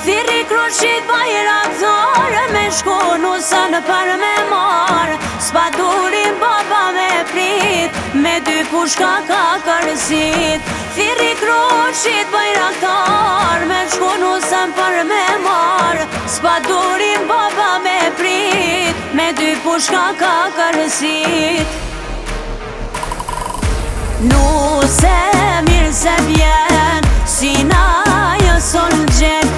Thiri krushit bajraktar me shku nusën për me mar. S'pa durin baba me prit, me dy pushka ka kërsit. Thiri krushit bajraktar me shku nusën për me mar. S'pa durin baba me prit, me dy pushka ka kërsit. Nuse mirë se vjen, si na jo son gjen.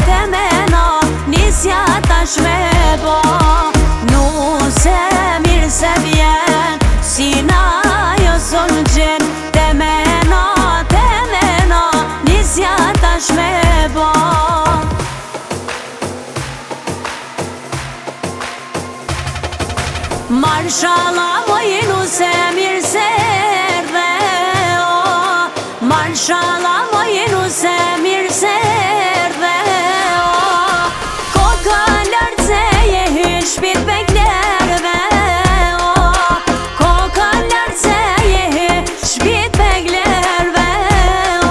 Temena, nisja tash me bo. Nuse mirë se vjen, si na jo son gjen. Temena, nisja tash me bo. Marshallah moj nuse mirë se erdhe, o. Marshallah moj nuse mirë se erdhe, o. Koka lartë se je hynë shpit me glerve, o. Koka lartë se je hynë shpit me glerve, o.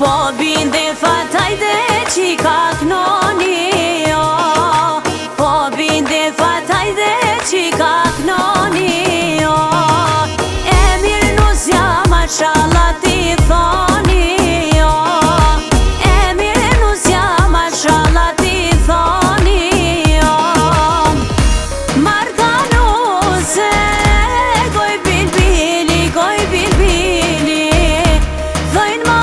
Po binde fatajde qika knoni, o. Po binde fatajde qika knoni, o. E mirë nusja mashallah ti thoni, o. E mirë nusja mashallah ti thoni, o. Marta nuse goj bilbili, goj bilbili. Dhojnë ma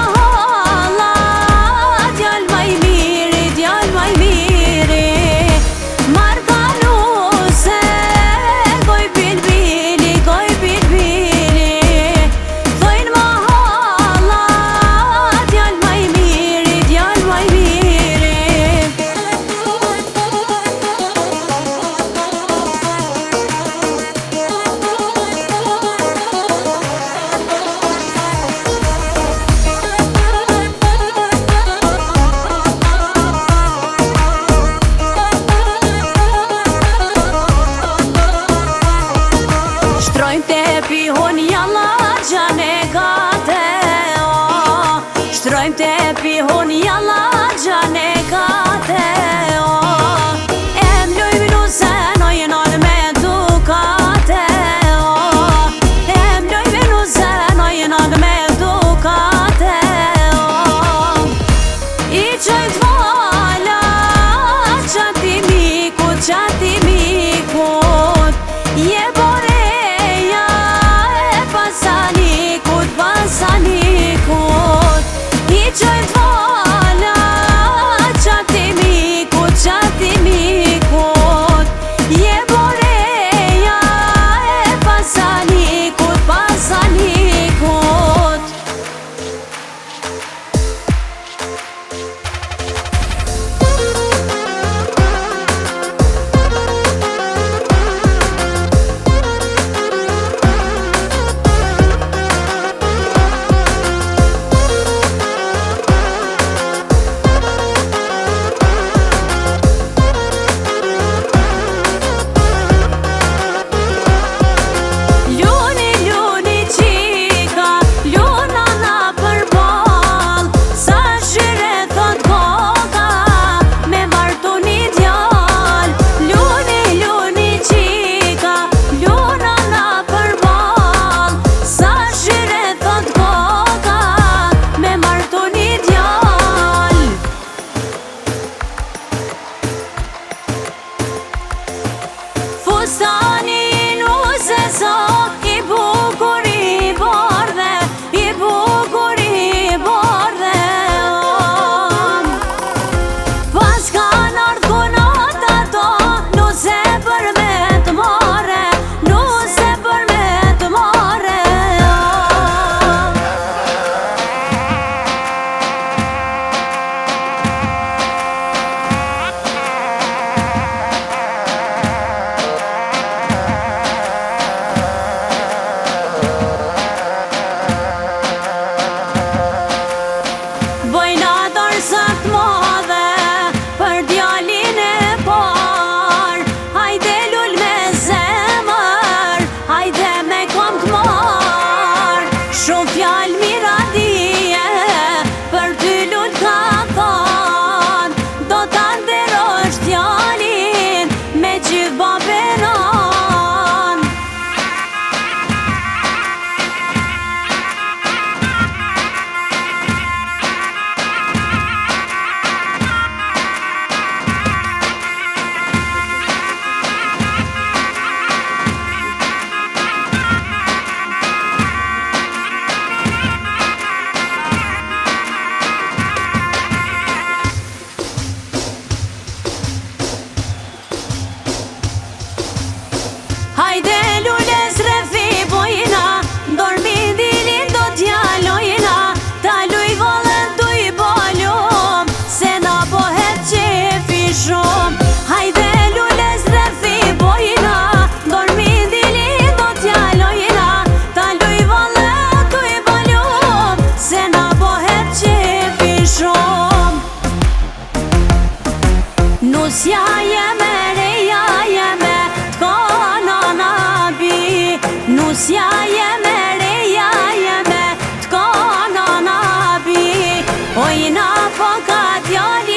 Shtrojmë te pihon jalla gjane gate, o. Shtrojmë te pihon jalla gjane gate, o. E mlojmë nusën o jenon me dukate, o. E mlojmë nusën o jenon me dukate, o. I qojt vala qati mikut, je bore pasanikut, I qojt vala Bojna dorësat madhe për djalin e par. Hajde lull me zemër, hajde me kom t'mar. Shumë fjall mira dije për ty lull ka than. Do t'a nderosh djalin me gjithë babenan. Hajde lule zrefi bojna, dormi dilin do t'jalojna. Ta luj vëllën du i bolum, se na pohet qefi shumë. Hajde lule zrefi bojna, dormi dilin do t'jalojna. Ta luj vëllën du i bolum, se na pohet qefi shumë. Nusja jeme, reja jeme, nusja jeme, reja jeme, t'ka nana bi. Ojna po ka djali